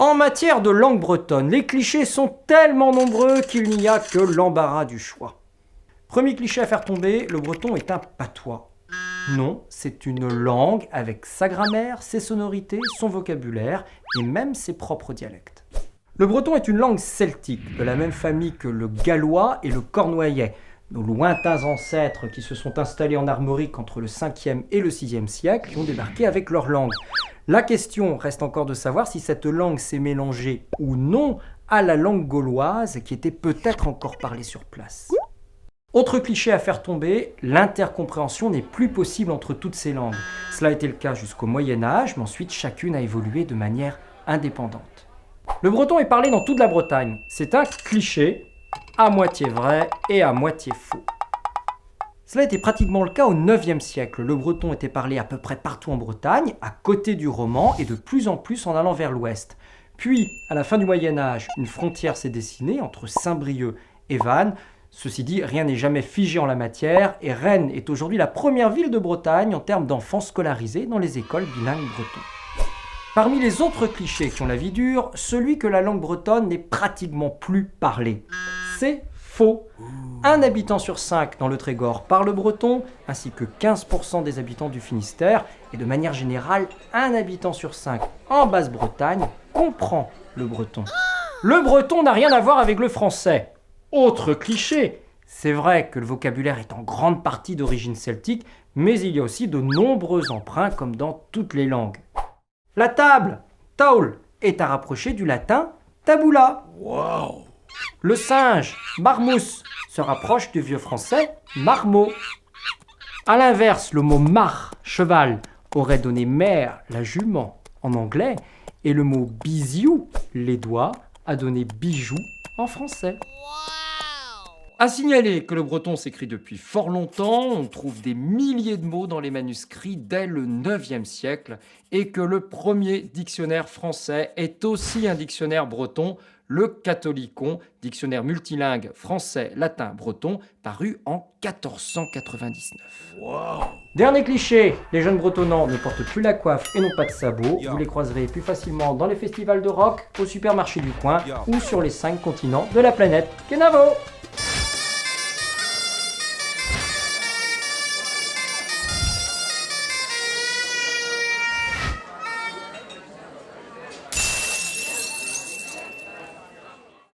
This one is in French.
En matière de langue bretonne, les clichés sont tellement nombreux qu'il n'y a que l'embarras du choix. Premier cliché à faire tomber, le breton est un patois. Non, c'est une langue avec sa grammaire, ses sonorités, son vocabulaire et même ses propres dialectes. Le breton est une langue celtique, de la même famille que le gallois et le cornouaillais, nos lointains ancêtres qui se sont installés en Armorique entre le 5e et le 6e siècle qui ont débarqué avec leur langue. La question reste encore de savoir si cette langue s'est mélangée ou non à la langue gauloise qui était peut-être encore parlée sur place. Autre cliché à faire tomber, l'intercompréhension n'est plus possible entre toutes ces langues. Cela a été le cas jusqu'au Moyen-Âge, mais ensuite chacune a évolué de manière indépendante. Le breton est parlé dans toute la Bretagne. C'est un cliché, à moitié vrai et à moitié faux. Cela était pratiquement le cas au 9e siècle. Le breton était parlé à peu près partout en Bretagne, à côté du roman et de plus en plus en allant vers l'ouest. Puis, à la fin du Moyen-Âge, une frontière s'est dessinée entre Saint-Brieuc et Vannes. Ceci dit, rien n'est jamais figé en la matière et Rennes est aujourd'hui la première ville de Bretagne en termes d'enfants scolarisés dans les écoles bilingues bretons. Parmi les autres clichés qui ont la vie dure, celui que la langue bretonne n'est pratiquement plus parlée. C'est faux. Un habitant sur 5 dans le Trégor parle breton, ainsi que 15% des habitants du Finistère, et de manière générale, un habitant sur 5 en Basse-Bretagne comprend le breton. Le breton n'a rien à voir avec le français. Autre cliché, c'est vrai que le vocabulaire est en grande partie d'origine celtique, mais il y a aussi de nombreux emprunts comme dans toutes les langues. La table, taul, est à rapprocher du latin tabula. Wow. Le singe, marmousse, se rapproche du vieux français marmot. A l'inverse, le mot mar, cheval, aurait donné mère, la jument, en anglais, et le mot bisiou, les doigts, a donné bijou en français. À signaler que le breton s'écrit depuis fort longtemps, on trouve des milliers de mots dans les manuscrits dès le 9e siècle et que le premier dictionnaire français est aussi un dictionnaire breton, le Catholicon, dictionnaire multilingue français-latin-breton, paru en 1499. Wow. Dernier cliché, les jeunes bretonnants ne portent plus la coiffe et n'ont pas de sabots. Vous les croiserez plus facilement dans les festivals de rock, au supermarché du coin ou sur les 5 continents de la planète. Kenavo!